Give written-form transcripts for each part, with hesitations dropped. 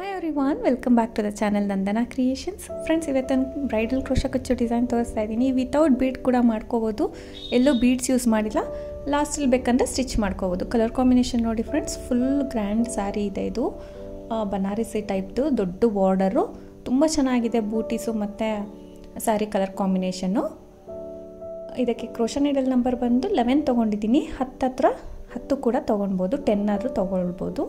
Hi everyone, welcome back to the channel Nandana creations. Friends, ಇವತ್ತು bridal crochet ಕುಚ್ಚು design ತೋರಿಸ್ತಾ ಇದ್ದೀನಿ. ವಿತೌಟ್ ಬೀಡ್ ಕೂಡ ಮಾಡ್ಕೋಬೋದು, ಎಲ್ಲೂ ಬೀಡ್ಸ್ ಯೂಸ್ ಮಾಡಿಲ್ಲ. ಲಾಸ್ಟಲ್ಲಿ ಬೇಕಂದರೆ ಸ್ಟಿಚ್ ಮಾಡ್ಕೋಬೋದು. ಕಲರ್ ಕಾಂಬಿನೇಷನ್ ನೋಡಿ ಫ್ರೆಂಡ್ಸ್, ಫುಲ್ ಗ್ರ್ಯಾಂಡ್ ಸ್ಯಾರಿ ಇದೆ. ಇದು ಬನಾರಸಿ ಟೈಪ್ದು ದೊಡ್ಡ ಬಾರ್ಡರು, ತುಂಬ ಚೆನ್ನಾಗಿದೆ. ಬೂಟೀಸು ಮತ್ತು ಸ್ಯಾರಿ ಕಲರ್ ಕಾಂಬಿನೇಷನ್ನು. ಇದಕ್ಕೆ ಕ್ರೋಶಾ ನೀಡಲ್ ನಂಬರ್ ಬಂದು 11 ತೊಗೊಂಡಿದ್ದೀನಿ. 10 ಕೂಡ ತೊಗೊಳ್ಬೋದು, 10 ಆದರೂ ತೊಗೊಳ್ಬೋದು.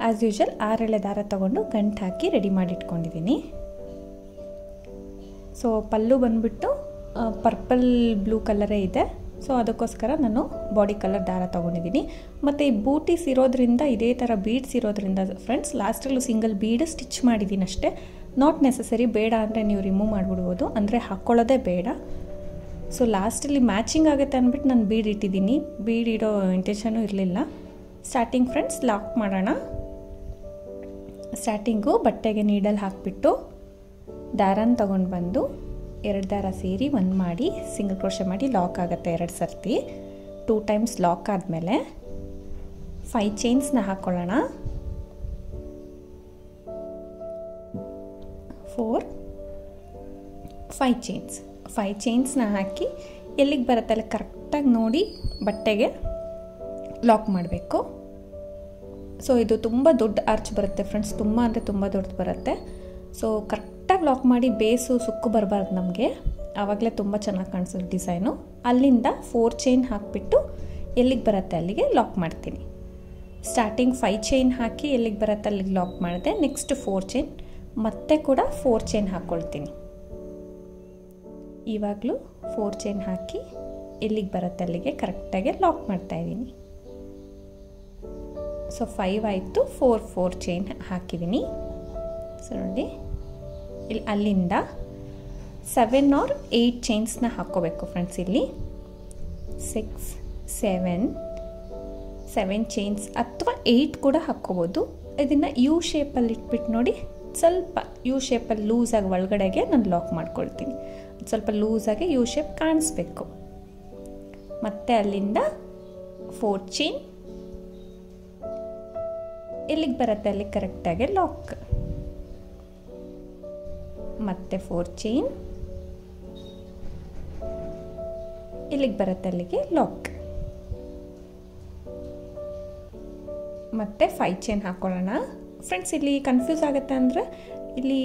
ಆ್ಯಸ್ ಯೂಶಲ್ 6 ಎಳೆ ದಾರ ತೊಗೊಂಡು ಗಂಟು ಹಾಕಿ ರೆಡಿ ಮಾಡಿ ಇಟ್ಕೊಂಡಿದ್ದೀನಿ. ಸೊ ಪಲ್ಲು ಬಂದುಬಿಟ್ಟು ಪರ್ಪಲ್ ಬ್ಲೂ ಕಲರೇ ಇದೆ. ಸೊ ಅದಕ್ಕೋಸ್ಕರ ನಾನು ಬಾಡಿ ಕಲರ್ ದಾರ ತೊಗೊಂಡಿದ್ದೀನಿ. ಮತ್ತು ಈ ಬೂಟೀಸ್ ಇರೋದ್ರಿಂದ, ಇದೇ ಥರ ಬೀಡ್ಸ್ ಇರೋದ್ರಿಂದ ಫ್ರೆಂಡ್ಸ್, ಲಾಸ್ಟಲ್ಲೂ ಸಿಂಗಲ್ ಬೀಡ್ ಸ್ಟಿಚ್ ಮಾಡಿದ್ದೀನಿ ಅಷ್ಟೇ. ನಾಟ್ ನೆಸಸರಿ, ಬೇಡ ಅಂದರೆ ನೀವು ರಿಮೂವ್ ಮಾಡಿಬಿಡ್ಬೋದು, ಅಂದರೆ ಹಾಕ್ಕೊಳ್ಳೋದೇ ಬೇಡ. ಸೊ ಲಾಸ್ಟಲ್ಲಿ ಮ್ಯಾಚಿಂಗ್ ಆಗುತ್ತೆ ಅಂದ್ಬಿಟ್ಟು ನಾನು ಬೀಡ್ ಇಟ್ಟಿದ್ದೀನಿ. ಬೀಡ್ ಇಡೋ ಇಂಟೆನ್ಷನು ಇರಲಿಲ್ಲ. ಸ್ಟಾರ್ಟಿಂಗ್ ಫ್ರೆಂಡ್ಸ್ ಲಾಕ್ ಮಾಡೋಣ. ಸ್ಟಾರ್ಟಿಂಗು ಬಟ್ಟೆಗೆ ನೀಡಲ್ ಹಾಕಿಬಿಟ್ಟು ದಾರನ ತೊಗೊಂಡು ಬಂದು 2 ದಾರ ಸೇರಿ 1 ಮಾಡಿ ಸಿಂಗಲ್ ಕ್ರೋಶೆ ಮಾಡಿ ಲಾಕ್ ಆಗುತ್ತೆ 2 ಸರ್ತಿ. 2 ಟೈಮ್ಸ್ ಲಾಕ್ ಆದಮೇಲೆ 5 ಚೈನ್ಸ್ನ ಹಾಕ್ಕೊಳ್ಳೋಣ. 4 5 ಚೈನ್ಸ್. 5 ಚೈನ್ಸ್ನ ಹಾಕಿ ಎಲ್ಲಿಗೆ ಬರುತ್ತೆ ಅಲ್ಲಿ ಕರೆಕ್ಟಾಗಿ ನೋಡಿ ಬಟ್ಟೆಗೆ ಲಾಕ್ ಮಾಡಬೇಕು. ಸೊ ಇದು ತುಂಬ ದೊಡ್ಡ ಆರ್ಚ್ ಬರುತ್ತೆ ಫ್ರೆಂಡ್ಸ್, ತುಂಬ ಅಂದರೆ ತುಂಬ ದೊಡ್ಡದು ಬರುತ್ತೆ. ಸೊ ಕರೆಕ್ಟಾಗಿ ಲಾಕ್ ಮಾಡಿ, ಬೇಸು ಸುಕ್ಕು ಬರಬಾರ್ದು ನಮಗೆ, ಆವಾಗಲೇ ತುಂಬ ಚೆನ್ನಾಗಿ ಕಾಣಿಸೋದು ಡಿಸೈನು. ಅಲ್ಲಿಂದ 4 ಚೈನ್ ಹಾಕಿಬಿಟ್ಟು ಎಲ್ಲಿಗೆ ಬರುತ್ತೆ ಅಲ್ಲಿಗೆ ಲಾಕ್ ಮಾಡ್ತೀನಿ. ಸ್ಟಾರ್ಟಿಂಗ್ 5 ಚೈನ್ ಹಾಕಿ ಎಲ್ಲಿಗೆ ಬರುತ್ತೆ ಅಲ್ಲಿಗೆ ಲಾಕ್ ಮಾಡಿದೆ. ನೆಕ್ಸ್ಟ್ 4 ಚೈನ್, ಮತ್ತೆ ಕೂಡ 4 ಚೈನ್ ಹಾಕ್ಕೊಳ್ತೀನಿ. ಇವಾಗಲೂ 4 ಚೈನ್ ಹಾಕಿ ಎಲ್ಲಿಗೆ ಬರುತ್ತೆ ಅಲ್ಲಿಗೆ ಕರೆಕ್ಟಾಗಿ ಲಾಕ್ ಮಾಡ್ತಾಯಿದ್ದೀನಿ. ಸೊ 5 ಆಯಿತು. 4 ಚೈನ್ ಹಾಕಿದ್ದೀನಿ. ಸೊ ನೋಡಿ, ಇಲ್ಲಿ ಅಲ್ಲಿಂದ 7 or 8 ಚೈನ್ಸ್ನ ಹಾಕ್ಕೋಬೇಕು ಫ್ರೆಂಡ್ಸ್. ಇಲ್ಲಿ 6 7 ಚೈನ್ಸ್ ಅಥವಾ 8 ಕೂಡ ಹಾಕ್ಕೋಬೋದು. ಇದನ್ನು ಯು ಶೇಪಲ್ಲಿ ಇಟ್ಬಿಟ್ಟು ನೋಡಿ, ಸ್ವಲ್ಪ ಯು ಶೇಪಲ್ಲಿ ಲೂಸಾಗಿ ಒಳಗಡೆಗೆ ನಾನು ಲಾಕ್ ಮಾಡ್ಕೊಳ್ತೀನಿ. ಸ್ವಲ್ಪ ಲೂಸಾಗಿ ಯು ಶೇಪ್ ಕಾಣಿಸ್ಬೇಕು. ಮತ್ತು ಅಲ್ಲಿಂದ 4 ಚೈನ್ ಎಲ್ಲಿಗೆ ಬರುತ್ತೆ ಅಲ್ಲಿ ಕರೆಕ್ಟಾಗಿ ಲಾಕ್. ಮತ್ತೆ 4 ಚೈನ್ ಎಲ್ಲಿಗೆ ಬರುತ್ತೆ ಅಲ್ಲಿಗೆ ಲಾಕ್. ಮತ್ತೆ 5 ಚೈನ್ ಹಾಕ್ಕೊಳ್ಳೋಣ ಫ್ರೆಂಡ್ಸ್. ಇಲ್ಲಿ ಕನ್ಫ್ಯೂಸ್ ಆಗುತ್ತೆ ಅಂದರೆ ಇಲ್ಲಿ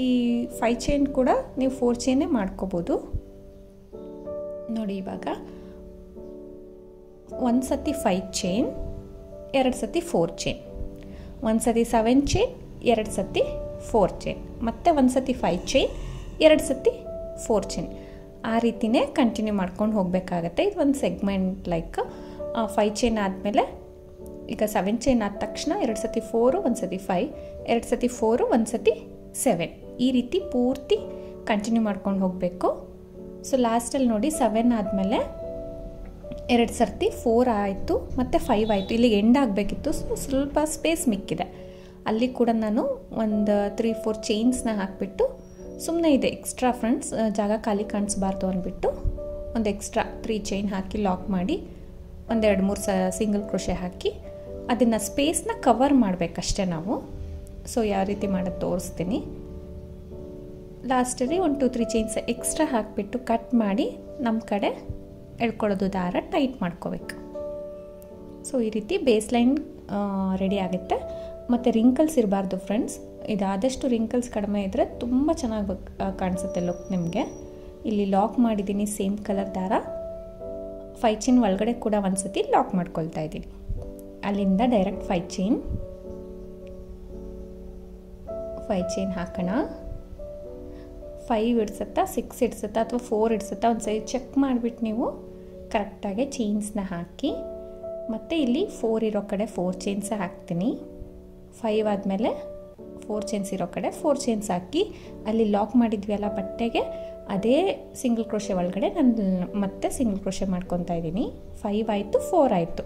5 ಚೈನ್ ಕೂಡ ನೀವು 4 ಚೈನೇ ಮಾಡ್ಕೋಬೋದು. ನೋಡಿ, ಇವಾಗ 1 ಸತಿ 5 ಚೈನ್, 2 ಸತಿ 4 ಚೈನ್, 1 ಸತಿ 7 ಚೈನ್, 2 ಸತಿ 4 ಚೈನ್, ಮತ್ತು 1 ಸತಿ 5 ಚೈನ್, 2 ಸತಿ 4 ಚೈನ್. ಆ ರೀತಿಯೇ ಕಂಟಿನ್ಯೂ ಮಾಡ್ಕೊಂಡು ಹೋಗಬೇಕಾಗತ್ತೆ. ಇದು ಒಂದು ಸೆಗ್ಮೆಂಟ್ ಲೈಕ್ 5 ಚೈನ್ ಆದಮೇಲೆ ಈಗ 7 ಚೈನ್ ಆದ ತಕ್ಷಣ 2 ಸತಿ 4, 1 ಸತಿ 5, 2 ಸತಿ 4, 1 ಸತಿ 7, ಈ ರೀತಿ ಪೂರ್ತಿ ಕಂಟಿನ್ಯೂ ಮಾಡ್ಕೊಂಡು ಹೋಗಬೇಕು. ಸೊ ಲಾಸ್ಟಲ್ಲಿ ನೋಡಿ 7 ಆದಮೇಲೆ 2 ಸರ್ತಿ 4 ಆಯಿತು ಮತ್ತು 5 ಆಯಿತು. ಇಲ್ಲಿಗೆ ಎಂಡ್ ಆಗಬೇಕಿತ್ತು. ಸೊ ಸ್ವಲ್ಪ ಸ್ಪೇಸ್ ಮಿಕ್ಕಿದೆ, ಅಲ್ಲಿ ಕೂಡ ನಾನು ಒಂದು 3-4 ಚೈನ್ಸ್ನ ಹಾಕಿಬಿಟ್ಟು, ಸುಮ್ಮನೆ ಇದೆ ಎಕ್ಸ್ಟ್ರಾ ಫ್ರೆಂಡ್ಸ್, ಜಾಗ ಖಾಲಿ ಕಾಣಿಸ್ಬಾರ್ದು ಅಂದ್ಬಿಟ್ಟು ಒಂದು ಎಕ್ಸ್ಟ್ರಾ 3 ಚೈನ್ ಹಾಕಿ ಲಾಕ್ ಮಾಡಿ, ಒಂದು 2-3 ಸಿಂಗಲ್ ಕ್ರೋಶೆ ಹಾಕಿ ಅದನ್ನು ಸ್ಪೇಸ್ನ ಕವರ್ ಮಾಡಬೇಕಷ್ಟೇ ನಾವು. ಸೊ ಯಾವ ರೀತಿ ಮಾಡೋದು ತೋರಿಸ್ತೀನಿ. ಲಾಸ್ಟಲ್ಲಿ 1-2-3 ಚೈನ್ಸ್ ಎಕ್ಸ್ಟ್ರಾ ಹಾಕಿಬಿಟ್ಟು ಕಟ್ ಮಾಡಿ ನಮ್ಮ ಕಡೆ ಎಳ್ಕೊಳ್ಳೋದು, ದಾರ ಟೈಟ್ ಮಾಡ್ಕೋಬೇಕು. ಸೊ ಈ ರೀತಿ ಬೇಸ್ ಲೈನ್ ರೆಡಿ ಆಗುತ್ತೆ. ಮತ್ತು ರಿಂಕಲ್ಸ್ ಇರಬಾರ್ದು ಫ್ರೆಂಡ್ಸ್. ಇದಾದಷ್ಟು ರಿಂಕಲ್ಸ್ ಕಡಿಮೆ ಇದ್ದರೆ ತುಂಬ ಚೆನ್ನಾಗಿ ಕಾಣಿಸುತ್ತೆ ಲುಕ್ ನಿಮಗೆ. ಇಲ್ಲಿ ಲಾಕ್ ಮಾಡಿದ್ದೀನಿ ಸೇಮ್ ಕಲರ್ ದಾರ. 5 ಚೈನ್ ಒಳಗಡೆ ಕೂಡ 1 ಸತಿ ಲಾಕ್ ಮಾಡ್ಕೊಳ್ತಾ ಇದ್ದೀನಿ. ಅಲ್ಲಿಂದ ಡೈರೆಕ್ಟ್ 5 ಚೈನ್ ಹಾಕೋಣ. 5 ಇಡ್ಸುತ್ತಾ, 6 ಇಡ್ಸುತ್ತಾ ಅಥವಾ 4 ಇಡ್ಸುತ್ತಾ ಒಂದು ಸೈಡ್ ಚೆಕ್ ಮಾಡಿಬಿಟ್ಟು ನೀವು ಕರೆಕ್ಟಾಗಿ ಚೈನ್ಸ್ನ ಹಾಕಿ, ಮತ್ತು ಇಲ್ಲಿ 4 ಇರೋ ಕಡೆ 4 ಚೈನ್ಸ್ ಹಾಕ್ತೀನಿ. 5 ಆದಮೇಲೆ 4 ಚೈನ್ಸ್ ಇರೋ ಕಡೆ 4 ಚೈನ್ಸ್ ಹಾಕಿ ಅಲ್ಲಿ ಲಾಕ್ ಮಾಡಿದ್ವಿ ಅಲ್ಲ ಬಟ್ಟೆಗೆ, ಅದೇ ಸಿಂಗಲ್ ಕ್ರೋಶೆ ಒಳಗಡೆ ನಾನು ಮತ್ತೆ ಸಿಂಗಲ್ ಕ್ರೋಶೆ ಮಾಡ್ಕೊತಾ ಇದ್ದೀನಿ. 5 ಆಯಿತು, 4 ಆಯಿತು.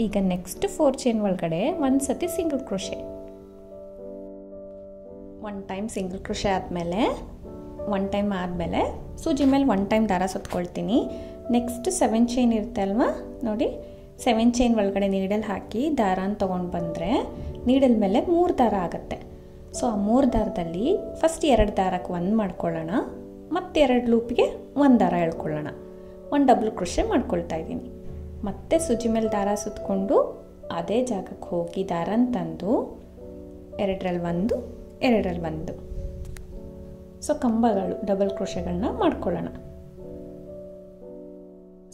ಈಗ ನೆಕ್ಸ್ಟ್ 4 ಚೈನ್ ಒಳಗಡೆ 1 ಸತಿ single crochet, 1 time single crochet ಆದಮೇಲೆ 1 ಟೈಮ್ ಆದಮೇಲೆ ಸೂಜಿ ಮೇಲೆ 1 ಟೈಮ್ ದಾರ ಸುತ್ಕೊಳ್ತೀನಿ. ನೆಕ್ಸ್ಟ್ 7 ಚೈನ್ ಇರುತ್ತೆ ಅಲ್ವಾ ನೋಡಿ, 7 ಚೈನ್ ಒಳಗಡೆ ನೀಡಲ್ ಹಾಕಿ ದಾರಾನ ತೊಗೊಂಡು ಬಂದರೆ ನೀಡಲ್ ಮೇಲೆ 3 ದಾರ ಆಗುತ್ತೆ. ಸೊ ಆ 3 ದಾರದಲ್ಲಿ ಫಸ್ಟ್ 2 ದಾರಕ್ಕೆ 1 ಮಾಡ್ಕೊಳ್ಳೋಣ, ಮತ್ತೆ 2 ಲೂಪಿಗೆ 1 ದಾರ ಎಳ್ಕೊಳ್ಳೋಣ. 1 ಡಬಲ್ ಕ್ರೋಶೆ ಮಾಡ್ಕೊಳ್ತಾ ಇದ್ದೀನಿ. ಮತ್ತೆ ಸೂಜಿ ಮೇಲೆ ದಾರ ಸುತ್ತಕೊಂಡು ಅದೇ ಜಾಗಕ್ಕೆ ಹೋಗಿ ದಾರನ ತಂದು 2ರಲ್ಲಿ 1, 2ರಲ್ಲಿ 1. ಸೊ ಕಂಬಗಳು ಡಬಲ್ ಕ್ರೋಶೆಗಳನ್ನ ಮಾಡ್ಕೊಳ್ಳೋಣ.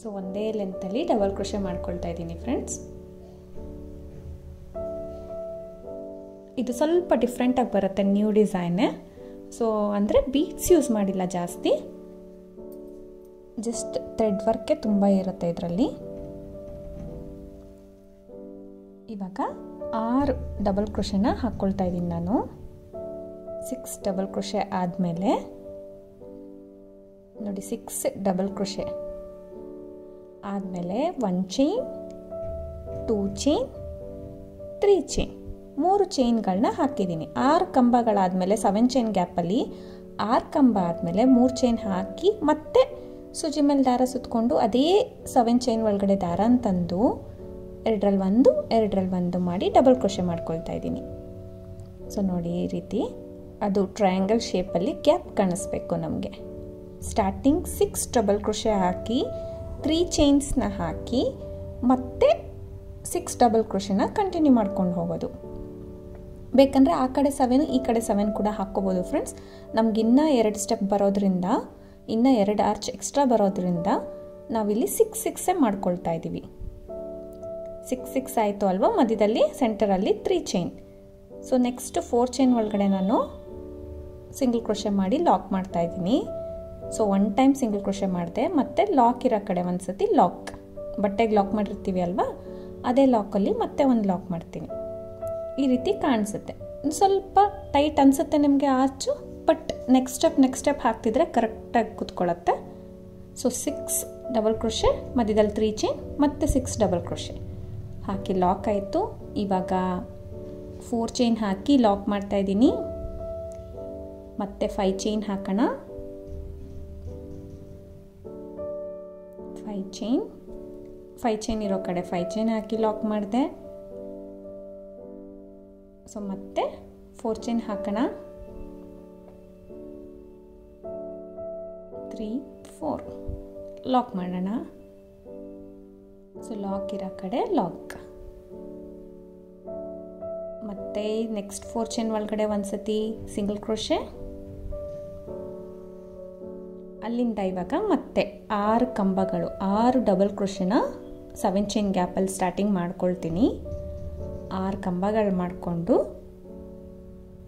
ಸೊ ಒಂದೇ ಲೆಂತಲ್ಲಿ ಡಬಲ್ ಕ್ರೋಶೆ ಮಾಡ್ಕೊಳ್ತಾ ಇದ್ದೀನಿ ಫ್ರೆಂಡ್ಸ್. ಇದು ಸ್ವಲ್ಪ ಡಿಫ್ರೆಂಟಾಗಿ ಬರುತ್ತೆ, ನ್ಯೂ ಡಿಸೈನೇ. ಸೊ ಅಂದರೆ ಬೀಡ್ಸ್ ಯೂಸ್ ಮಾಡಿಲ್ಲ ಜಾಸ್ತಿ, ಜಸ್ಟ್ ಥ್ರೆಡ್ ವರ್ಕೆ ತುಂಬ ಇರುತ್ತೆ ಇದರಲ್ಲಿ. ಇವಾಗ 6 ಡಬಲ್ ಕ್ರೋಶೆನ ಹಾಕ್ಕೊಳ್ತಾ ಇದ್ದೀನಿ ನಾನು. 6 ಡಬಲ್ ಕ್ರೋಶೆ ಆದಮೇಲೆ ನೋಡಿ, 6 ಡಬಲ್ ಕ್ರೋಶೆ ಆದಮೇಲೆ 1 ಚೈನ್, 2 ಚೈನ್, 3 ಚೈನ್, 3 ಚೈನ್ಗಳನ್ನ ಹಾಕಿದ್ದೀನಿ. 6 ಕಂಬಗಳಾದಮೇಲೆ 7 ಚೈನ್ ಗ್ಯಾಪಲ್ಲಿ 6 ಕಂಬ ಆದಮೇಲೆ 3 ಚೈನ್ ಹಾಕಿ ಮತ್ತೆ ಸೂಜಿ ಮೇಲೆ ದಾರ ಸುತ್ತಕೊಂಡು ಅದೇ 7 ಚೈನ್ ಒಳಗಡೆ ದಾರನ ತಂದು 2ರಲ್ಲಿ 1, 2ರಲ್ಲಿ 1 ಮಾಡಿ ಡಬಲ್ ಕ್ರೋಶೆ ಮಾಡ್ಕೊಳ್ತಾ ಇದ್ದೀನಿ. ಸೊ ನೋಡಿ, ಈ ರೀತಿ ಅದು ಟ್ರಯಾಂಗಲ್ ಶೇಪಲ್ಲಿ ಗ್ಯಾಪ್ ಕಾಣಿಸ್ಬೇಕು ನಮಗೆ. ಸ್ಟಾರ್ಟಿಂಗ್ 6 ಡಬಲ್ ಕ್ರೋಶೆ ಹಾಕಿ 3 ಚೈನ್ಸ್ನ ಹಾಕಿ ಮತ್ತೆ 6 ಡಬಲ್ ಕ್ರೋಶೆನ ಕಂಟಿನ್ಯೂ ಮಾಡ್ಕೊಂಡು ಹೋಗೋದು. ಬೇಕಂದರೆ ಆ ಕಡೆ 7 ಈ ಕಡೆ 7 ಕೂಡ ಹಾಕ್ಕೋಬೋದು ಫ್ರೆಂಡ್ಸ್. ನಮಗಿನ್ನೂ 2 ಸ್ಟೆಪ್ ಬರೋದ್ರಿಂದ, ಇನ್ನೂ 2 ಆರ್ಚ್ ಎಕ್ಸ್ಟ್ರಾ ಬರೋದ್ರಿಂದ ನಾವಿಲ್ಲಿ 6 6 ಮಾಡ್ಕೊಳ್ತಾ ಇದ್ದೀವಿ. 6 6 ಆಯಿತು ಅಲ್ವಾ, ಮಧ್ಯದಲ್ಲಿ ಸೆಂಟರಲ್ಲಿ 3 ಚೈನ್. ಸೊ ನೆಕ್ಸ್ಟ್ 4 ಚೈನ್ ಒಳಗಡೆ ನಾನು ಸಿಂಗಲ್ ಕ್ರೋಶೆ ಮಾಡಿ ಲಾಕ್ ಮಾಡ್ತಾ ಇದ್ದೀನಿ. ಸೊ 1 ಟೈಮ್ ಸಿಂಗಲ್ ಕ್ರೋಶೆ ಮಾಡಿದೆ, ಮತ್ತು ಲಾಕ್ ಇರೋ ಕಡೆ ಒಂದು ಸತಿ ಲಾಕ್, ಬಟ್ಟೆಗೆ ಲಾಕ್ ಮಾಡಿರ್ತೀವಿ ಅಲ್ವಾ, ಅದೇ ಲಾಕಲ್ಲಿ ಮತ್ತೆ ಒಂದು ಲಾಕ್ ಮಾಡ್ತೀನಿ. ಈ ರೀತಿ ಕಾಣಿಸುತ್ತೆ. ಸ್ವಲ್ಪ ಟೈಟ್ ಅನಿಸುತ್ತೆ ನಿಮಗೆ ಆರ್ಚು, ಬಟ್ ನೆಕ್ಸ್ಟ್ ಸ್ಟೆಪ್ ಹಾಕ್ತಿದ್ರೆ ಕರೆಕ್ಟಾಗಿ ಕೂತ್ಕೊಳ್ಳುತ್ತೆ. ಸೊ 6 ಡಬಲ್ ಕ್ರೋಶೆ, ಮಧ್ಯದಲ್ಲಿ 3 ಚೈನ್, ಮತ್ತು 6 ಡಬಲ್ ಕ್ರೋಶೆ ಹಾಕಿ ಲಾಕ್ ಆಯಿತು. ಇವಾಗ 4 ಚೈನ್ ಹಾಕಿ ಲಾಕ್ ಮಾಡ್ತಾ ಇದ್ದೀನಿ. ಮತ್ತೆ 5 ಚೈನ್ ಹಾಕೋಣ. 5 ಚೈನ್ ಇರೋ ಕಡೆ 5 ಚೈನ್ ಹಾಕಿ ಲಾಕ್ ಮಾಡಿದೆ. ಸೊ ಮತ್ತೆ 4 ಚೈನ್ ಹಾಕೋಣ. 3 4 ಲಾಕ್ ಮಾಡೋಣ. ಸೊ ಲಾಕ್ ಇರೋ ಕಡೆ ಲಾಕ್. ಮತ್ತೆ ನೆಕ್ಸ್ಟ್ 4 ಚೈನ್ ಒಳಗಡೆ ಒಂದು ಸತಿ ಸಿಂಗಲ್ ಕ್ರೋಶೆ. ಅಲ್ಲಿಂದ ಇವಾಗ ಮತ್ತೆ 6 ಕಂಬಗಳು, 6 ಡಬಲ್ ಕ್ರೋಶೆನ 7 ಚೈನ್ ಗ್ಯಾಪಲ್ಲಿ ಸ್ಟಾರ್ಟಿಂಗ್ ಮಾಡ್ಕೊಳ್ತೀನಿ. 6 ಕಂಬಗಳು ಮಾಡಿಕೊಂಡು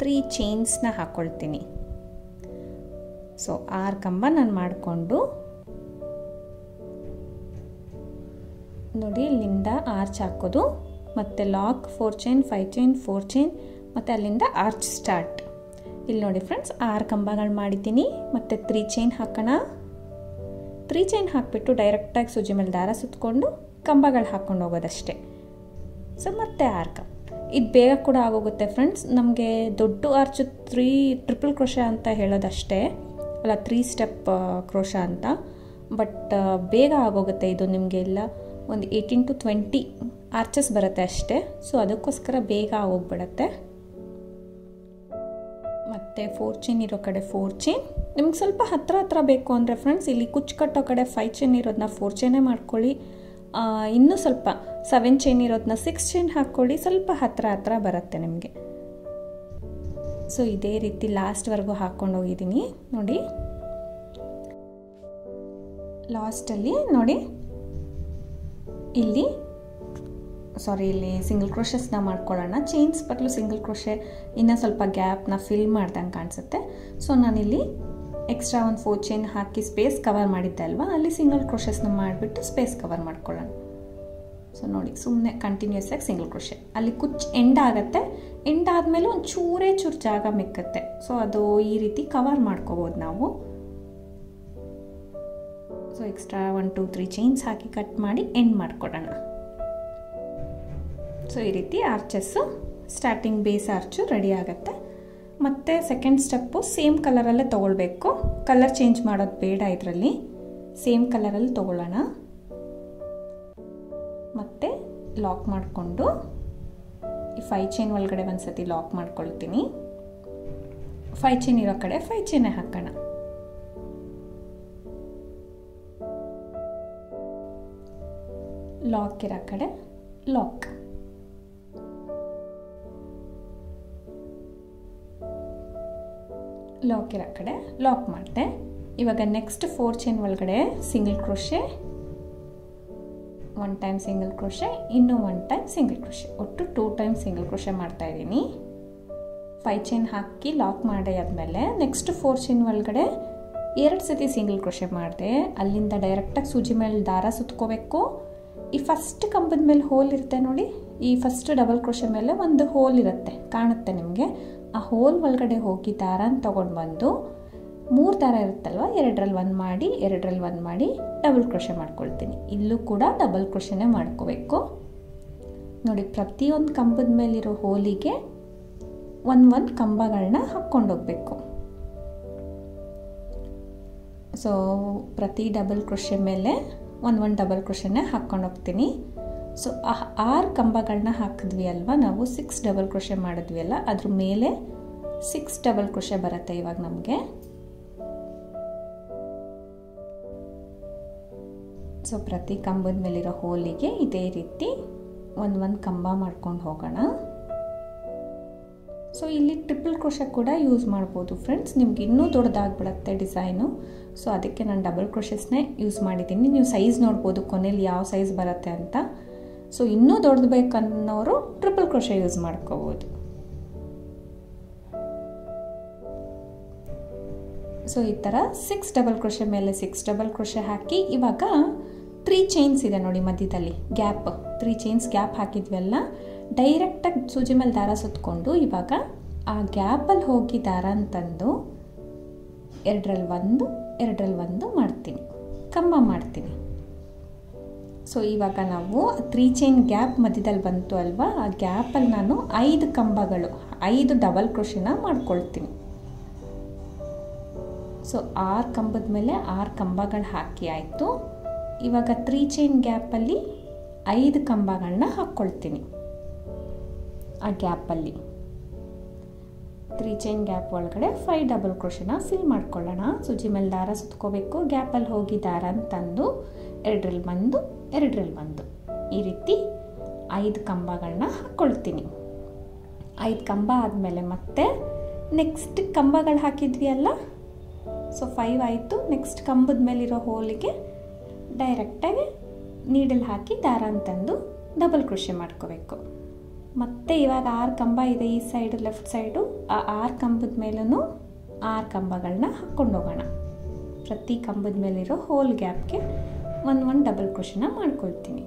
3 ಚೈನ್ಸ್ನ ಹಾಕ್ಕೊಳ್ತೀನಿ. ಸೊ 6 ಕಂಬ ನಾನು ಮಾಡಿಕೊಂಡು ನೋಡಿ, ಇಲ್ಲಿಂದ ಆರ್ಚ್ ಹಾಕೋದು, ಮತ್ತು ಲಾಕ್ 4 ಚೈನ್ 5 ಚೈನ್ 4 ಚೈನ್, ಮತ್ತು ಅಲ್ಲಿಂದ ಆರ್ಚ್ ಸ್ಟಾರ್ಟ್. ಇಲ್ಲಿ ನೋಡಿ ಫ್ರೆಂಡ್ಸ್, 6 ಕಂಬಗಳು ಮಾಡಿದ್ದೀನಿ. ಮತ್ತು 3 ಚೈನ್ ಹಾಕೋಣ. 3 ಚೈನ್ ಹಾಕಿಬಿಟ್ಟು ಡೈರೆಕ್ಟಾಗಿ ಸೂಜಿ ಮೇಲೆ ದಾರ ಸುತ್ತಕೊಂಡು ಕಂಬಗಳು ಹಾಕ್ಕೊಂಡು ಹೋಗೋದಷ್ಟೇ. ಸೊ ಮತ್ತೆ 6 ಕಂಬ. ಇದು ಬೇಗ ಕೂಡ ಆಗೋಗುತ್ತೆ ಫ್ರೆಂಡ್ಸ್. ನಮಗೆ ದೊಡ್ಡ ಆರ್ಚ್ 3 ಟ್ರಿಪಲ್ ಕ್ರೋಶ ಅಂತ ಹೇಳೋದಷ್ಟೇ ಅಲ್ಲ, 3 ಸ್ಟೆಪ್ ಕ್ರೋಶ ಅಂತ. ಬಟ್ ಬೇಗ ಆಗೋಗುತ್ತೆ ಇದು. ನಿಮಗೆಲ್ಲ ಒಂದು 18 to 20 ಆರ್ಚಸ್ ಬರುತ್ತೆ ಅಷ್ಟೇ. ಸೊ ಅದಕ್ಕೋಸ್ಕರ ಬೇಗ ಆಗೋಗ್ಬಿಡತ್ತೆ. ಮತ್ತು 4 ಚೈನ್ ಇರೋ ಕಡೆ 4 ಚೈನ್. ನಿಮ್ಗೆ ಸ್ವಲ್ಪ ಹತ್ರ ಬೇಕು ಅಂದರೆ ಫ್ರೆಂಡ್ಸ್, ಇಲ್ಲಿ ಕುಚ್ಚು ಕಟ್ಟೋ ಕಡೆ 5 ಚೈನ್ ಇರೋದನ್ನ 4 ಚೈನೇ ಮಾಡ್ಕೊಳ್ಳಿ. ಇನ್ನೂ ಸ್ವಲ್ಪ 7 ಚೈನ್ ಇರೋದನ್ನ 6 ಚೈನ್ ಹಾಕ್ಕೊಳ್ಳಿ. ಸ್ವಲ್ಪ ಹತ್ರ ಬರುತ್ತೆ ನಿಮಗೆ. ಸೊ ಇದೇ ರೀತಿ ಲಾಸ್ಟ್ವರೆಗೂ ಹಾಕ್ಕೊಂಡು ಹೋಗಿದ್ದೀನಿ ನೋಡಿ. ಲಾಸ್ಟಲ್ಲಿ ನೋಡಿ, ಇಲ್ಲಿ ಸಿಂಗಲ್ ಕ್ರೋಶಸ್ನ ಮಾಡ್ಕೊಳ್ಳೋಣ. ಚೈನ್ಸ್ ಬದಲು ಸಿಂಗಲ್ ಕ್ರೋಶೆ ಇನ್ನೂ ಸ್ವಲ್ಪ ಗ್ಯಾಪ್ನ ಫಿಲ್ ಮಾಡ್ದಂಗೆ ಕಾಣಿಸುತ್ತೆ. ಸೊ ನಾನಿಲ್ಲಿ ಎಕ್ಸ್ಟ್ರಾ ಒಂದು 4 ಚೈನ್ ಹಾಕಿ ಸ್ಪೇಸ್ ಕವರ್ ಮಾಡಿದ್ದೆ ಅಲ್ವಾ, ಅಲ್ಲಿ ಸಿಂಗಲ್ ಕ್ರೋಶಸ್ನ ಮಾಡಿಬಿಟ್ಟು ಸ್ಪೇಸ್ ಕವರ್ ಮಾಡ್ಕೊಳ್ಳೋಣ. ಸೊ ನೋಡಿ, ಸುಮ್ಮನೆ ಕಂಟಿನ್ಯೂಸ್ ಆಗಿ ಸಿಂಗಲ್ ಕ್ರೋಶೆ. ಅಲ್ಲಿ ಕುಚ್ಚು ಎಂಡ್ ಆಗುತ್ತೆ. ಎಂಡ್ ಆದಮೇಲೆ ಒಂದು ಚೂರು ಜಾಗ ಮಿಕ್ಕತ್ತೆ. ಸೊ ಅದು ಈ ರೀತಿ ಕವರ್ ಮಾಡ್ಕೋಬೋದು ನಾವು. ಸೊ ಎಕ್ಸ್ಟ್ರಾ 1 2 3 ಚೈನ್ಸ್ ಹಾಕಿ ಕಟ್ ಮಾಡಿ ಎಂಡ್ ಮಾಡ್ಕೊಡೋಣ. ಸೊ ಈ ರೀತಿ ಆರ್ಚಸ್ಸು ಸ್ಟಾರ್ಟಿಂಗ್ ಬೇಸ್ ಆರ್ಚು ರೆಡಿ ಆಗುತ್ತೆ. ಮತ್ತು ಸೆಕೆಂಡ್ ಸ್ಟೆಪ್ಪು ಸೇಮ್ ಕಲರಲ್ಲೇ ತೊಗೊಳ್ಬೇಕು. ಕಲರ್ ಚೇಂಜ್ ಮಾಡೋದು ಬೇಡ, ಇದರಲ್ಲಿ ಸೇಮ್ ಕಲರಲ್ಲಿ ತೊಗೊಳ್ಳೋಣ. ಮತ್ತು ಲಾಕ್ ಮಾಡಿಕೊಂಡು ಈ 5 ಚೈನ್ ಒಳಗಡೆ ಒಂದು ಸತಿ ಲಾಕ್ ಮಾಡ್ಕೊಳ್ತೀನಿ. 5 ಚೈನ್ ಇರೋ ಕಡೆ 5 ಚೈನ್ ಹಾಕೋಣ. ಲಾಕ್ ಇರೋ ಕಡೆ ಲಾಕ್. ಲಾಕ್ ಇರೋ ಕಡೆ ಲಾಕ್ ಮಾಡಿದೆ. ಇವಾಗ ನೆಕ್ಸ್ಟ್ 4 ಚೈನ್ ಒಳಗಡೆ single crochet, 1 time single crochet, ಇನ್ನೂ 1 ಟೈಮ್ ಸಿಂಗಲ್ ಕ್ರೋಶೆ, ಒಟ್ಟು 2 ಟೈಮ್ ಸಿಂಗಲ್ ಕ್ರೋಶೆ ಮಾಡ್ತಾ ಇದ್ದೀನಿ. 5 ಚೈನ್ ಹಾಕಿ ಲಾಕ್ ಮಾಡಿ ಆದಮೇಲೆ ನೆಕ್ಸ್ಟ್ 4 ಚೈನ್ ಒಳಗಡೆ 2 ಸತಿ ಸಿಂಗಲ್ ಕ್ರೋಶೆ ಮಾಡಿದೆ. ಅಲ್ಲಿಂದ ಡೈರೆಕ್ಟಾಗಿ ಸೂಜಿ ಮೇಲೆ ದಾರ ಸುತ್ಕೋಬೇಕು. ಈ ಫಸ್ಟ್ ಕಂಬದ ಮೇಲೆ ಹೋಲ್ ಇರುತ್ತೆ ನೋಡಿ, ಈ ಫಸ್ಟ್ ಡಬಲ್ ಕ್ರೋಶೆ ಮೇಲೆ ಒಂದು ಹೋಲ್ ಇರುತ್ತೆ, ಕಾಣುತ್ತೆ ನಿಮಗೆ. ಆ ಹೋಲ್ ಒಳಗಡೆ ಹೋಗಿ ದಾರನ ತೊಗೊಂಡು ಬಂದು 3 ದಾರ ಇರುತ್ತಲ್ವ, 2ರಲ್ಲಿ 1 ಮಾಡಿ 2ರಲ್ಲಿ 1 ಮಾಡಿ ಡಬಲ್ ಕ್ರೋಶೆ ಮಾಡ್ಕೊಳ್ತೀನಿ. ಇಲ್ಲೂ ಕೂಡ ಡಬಲ್ ಕ್ರೋಶೆನೇ ಮಾಡ್ಕೋಬೇಕು ನೋಡಿ. ಪ್ರತಿಯೊಂದು ಕಂಬದ ಮೇಲಿರೋ ಹೋಲಿಗೆ ಒಂದು ಕಂಬಗಳನ್ನ ಹಾಕ್ಕೊಂಡೋಗ್ಬೇಕು. ಸೊ ಪ್ರತಿ ಡಬಲ್ ಕ್ರೋಶೆ ಮೇಲೆ ಒಂದು ಡಬಲ್ ಕ್ರೋಶೆನೇ ಹಾಕ್ಕೊಂಡೋಗ್ತೀನಿ. ಸೊ 6 ಕಂಬಗಳನ್ನ ಹಾಕಿದ್ವಿ ಅಲ್ವಾ ನಾವು, 6 ಡಬಲ್ ಕ್ರೋಶೆ ಮಾಡಿದ್ವಿ ಅಲ್ಲ, ಅದ್ರ ಮೇಲೆ 6 ಡಬಲ್ ಕ್ರೋಶೆ ಬರುತ್ತೆ ಇವಾಗ ನಮಗೆ. ಸೊ ಪ್ರತಿ ಕಂಬದ ಮೇಲಿರೋ ಹೋಲಿಗೆ ಇದೇ ರೀತಿ ಒಂದು ಕಂಬ ಮಾಡ್ಕೊಂಡು ಹೋಗೋಣ. ಸೊ ಇಲ್ಲಿ ಟ್ರಿಪಲ್ ಕ್ರೋಶೆ ಕೂಡ ಯೂಸ್ ಮಾಡ್ಬೋದು ಫ್ರೆಂಡ್ಸ್, ನಿಮ್ಗೆ ಇನ್ನೂ ದೊಡ್ಡದಾಗ್ಬಿಡುತ್ತೆ ಡಿಸೈನು. ಸೊ ಅದಕ್ಕೆ ನಾನು ಡಬಲ್ ಕ್ರೋಶೆಸ್ನೇ ಯೂಸ್ ಮಾಡಿದ್ದೀನಿ. ನೀವು ಸೈಜ್ ನೋಡ್ಬೋದು ಕೊನೆಯಲ್ಲಿ ಯಾವ ಸೈಜ್ ಬರುತ್ತೆ ಅಂತ. ಸೊ ಇನ್ನೂ ದೊಡ್ಡದು ಬೇಕನ್ನೋರು ಟ್ರಿಪಲ್ ಕ್ರೋಶೆ ಯೂಸ್ ಮಾಡ್ಕೋಬೋದು. ಸೊ ಈ ಥರ 6 ಡಬಲ್ ಕ್ರೋಶೆ ಮೇಲೆ 6 ಡಬಲ್ ಕ್ರೋಶೆ ಹಾಕಿ, ಇವಾಗ 3 ಚೈನ್ಸ್ ಇದೆ ನೋಡಿ ಮಧ್ಯದಲ್ಲಿ ಗ್ಯಾಪ್, 3 ಚೈನ್ಸ್ ಗ್ಯಾಪ್ ಹಾಕಿದ್ವಲ್ಲ, ಡೈರೆಕ್ಟಾಗಿ ಸೂಜಿ ಮೇಲೆ ದಾರ ಸುತ್ಕೊಂಡು ಇವಾಗ ಆ ಗ್ಯಾಪಲ್ಲಿ ಹೋಗಿ ದಾರ ಅಂತಂದು 2ರಲ್ಲಿ 1 2ರಲ್ಲಿ 1 ಮಾಡ್ತೀನಿ, ಕಂಬ ಮಾಡ್ತೀನಿ. ಸೊ ಇವಾಗ ನಾವು 3 ಚೈನ್ ಗ್ಯಾಪ್ ಮಧ್ಯದಲ್ಲಿ ಬಂತು ಅಲ್ವಾ, ಆ ಗ್ಯಾಪಲ್ಲಿ ನಾನು 5 ಕಂಬಗಳು 5 ಡಬಲ್ ಕ್ರೋಶೆನ ಮಾಡ್ಕೊಳ್ತೀನಿ. ಸೊ 6 ಕಂಬದ ಮೇಲೆ 6 ಕಂಬಗಳು ಹಾಕಿ ಆಯಿತು. ಇವಾಗ 3 ಚೈನ್ ಗ್ಯಾಪಲ್ಲಿ 5 ಕಂಬಗಳನ್ನ ಹಾಕ್ಕೊಳ್ತೀನಿ. ಆ ಗ್ಯಾಪಲ್ಲಿ 3 ಚೈನ್ ಗ್ಯಾಪ್ ಒಳಗಡೆ 5 ಡಬಲ್ ಕ್ರೋಶೆನ ಫಿಲ್ ಮಾಡ್ಕೊಳ್ಳೋಣ. ಸೂಜಿ ಮೇಲೆ ದಾರ ಸುತ್ಕೋಬೇಕು, ಗ್ಯಾಪಲ್ಲಿ ಹೋಗಿ ದಾರ ಅಂತಂದು 2ರಲ್ಲಿ 1 2ರಲ್ಲಿ 1 ಈ ರೀತಿ 5 ಕಂಬಗಳನ್ನ ಹಾಕ್ಕೊಳ್ತೀನಿ. 5 ಕಂಬ ಆದಮೇಲೆ ಮತ್ತೆ ನೆಕ್ಸ್ಟ್ ಕಂಬಗಳು ಹಾಕಿದ್ವಿ ಅಲ್ಲ, ಸೊ 5 ಆಯಿತು. ನೆಕ್ಸ್ಟ್ ಕಂಬದ ಮೇಲಿರೋ ಹೋಲಿಗೆ ಡೈರೆಕ್ಟಾಗಿ ನೀಡಲ್ ಹಾಕಿ ದಾರ ಅಂತಂದು ಡಬಲ್ ಕ್ರೋಶೆ ಮಾಡ್ಕೋಬೇಕು. ಮತ್ತು ಇವಾಗ 6 ಕಂಬ ಇದೆ ಈ ಸೈಡು ಲೆಫ್ಟ್ ಸೈಡು, ಆ 6 ಕಂಬದ ಮೇಲೂ 6 ಕಂಬಗಳನ್ನ ಹಾಕ್ಕೊಂಡೋಗೋಣ. ಪ್ರತಿ ಕಂಬದ ಮೇಲಿರೋ ಹೋಲ್ ಗ್ಯಾಪ್ಗೆ ಒಂದು ಡಬಲ್ ಕ್ರೋಶೆನ ಮಾಡ್ಕೊಳ್ತೀನಿ.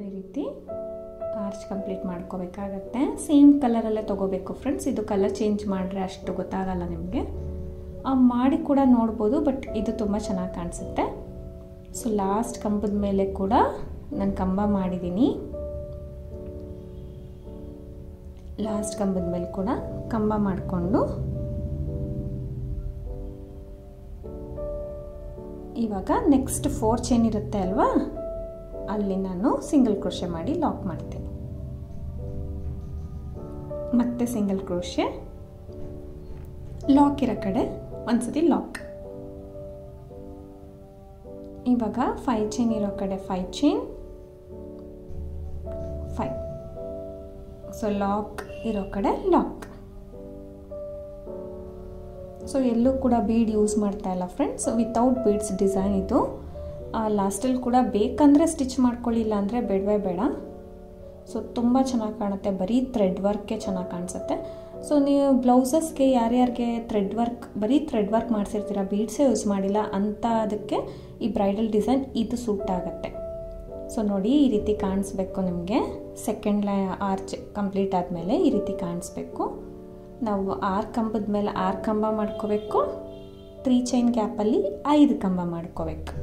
ಈ ರೀತಿ ಆರ್ಚ್ ಕಂಪ್ಲೀಟ್ ಮಾಡ್ಕೋಬೇಕಾಗತ್ತೆ. ಸೇಮ್ ಕಲರಲ್ಲೇ ತೊಗೋಬೇಕು ಫ್ರೆಂಡ್ಸ್, ಇದು ಕಲರ್ ಚೇಂಜ್ ಮಾಡಿದ್ರೆ ಅಷ್ಟು ಗೊತ್ತಾಗಲ್ಲ ನಿಮಗೆ. ಮಾಡಿ ಕೂಡ ನೋಡ್ಬೋದು, ಬಟ್ ಇದು ತುಂಬ ಚೆನ್ನಾಗಿ ಕಾಣಿಸುತ್ತೆ. ಸೊ ಲಾಸ್ಟ್ ಕಂಬದ ಮೇಲೆ ಕೂಡ ನಾನು ಕಂಬ ಮಾಡಿದ್ದೀನಿ. ಲಾಸ್ಟ್ ಕಂಬದ ಮೇಲೆ ಕೂಡ ಕಂಬ ಮಾಡಿಕೊಂಡು ಇವಾಗ ನೆಕ್ಸ್ಟ್ 4 ಚೈನ್ ಇರುತ್ತೆ ಅಲ್ವಾ, ಅಲ್ಲಿ ನಾನು ಸಿಂಗಲ್ ಕ್ರೋಶೆ ಮಾಡಿ ಲಾಕ್ ಮಾಡ್ತೀನಿ. ಮತ್ತೆ ಸಿಂಗಲ್ ಕ್ರೋಶೆ, ಲಾಕ್ ಇರೋ ಕಡೆ ಒಂದ್ಸತಿ ಲಾಕ್. ಇವಾಗ 5 ಚೈನ್ ಇರೋ ಕಡೆ 5 ಚೈನ್ 5. ಸೊ ಲಾಕ್ ಇರೋ ಕಡೆ ಲಾಕ್. ಸೊ ಎಲ್ಲೂ ಕೂಡ ಬೀಡ್ ಯೂಸ್ ಮಾಡ್ತಾ ಇಲ್ಲ ಫ್ರೆಂಡ್ಸ್, ವಿತೌಟ್ ಬೀಡ್ಸ್ ಡಿಸೈನ್ ಇದು. ಲಾಸ್ಟಲ್ಲಿ ಕೂಡ ಬೇಕಂದರೆ ಸ್ಟಿಚ್ ಮಾಡ್ಕೊಳ್ಳಿಲ್ಲ ಅಂದರೆ ಬೇಡವೇ ಬೇಡ. ಸೊ ತುಂಬ ಚೆನ್ನಾಗಿ ಕಾಣುತ್ತೆ, ಬರೀ ಥ್ರೆಡ್ ವರ್ಕೇ ಚೆನ್ನಾಗಿ ಕಾಣಿಸುತ್ತೆ. ಸೊ ನೀವು ಬ್ಲೌಸಸ್ಗೆ ಯಾರ್ಯಾರಿಗೆ ಬರೀ ಥ್ರೆಡ್ ವರ್ಕ್ ಮಾಡಿಸಿರ್ತೀರ, ಬೀಡ್ಸೇ ಯೂಸ್ ಮಾಡಿಲ್ಲ ಅಂತ ಅದಕ್ಕೆ ಈ ಬ್ರೈಡಲ್ ಡಿಸೈನ್ ಇದು ಸೂಟ್ ಆಗುತ್ತೆ. ಸೊ ನೋಡಿ ಈ ರೀತಿ ಕಾಣಿಸ್ಬೇಕು ನಿಮಗೆ. ಸೆಕೆಂಡ್ ಆರ್ಚ್ ಕಂಪ್ಲೀಟ್ ಆದಮೇಲೆ ಈ ರೀತಿ ಕಾಣಿಸ್ಬೇಕು. ನಾವು 6 ಕಂಬದ ಮೇಲೆ 6 ಕಂಬ ಮಾಡ್ಕೋಬೇಕು, 3 ಚೈನ್ ಗ್ಯಾಪಲ್ಲಿ 5 ಕಂಬ ಮಾಡ್ಕೋಬೇಕು.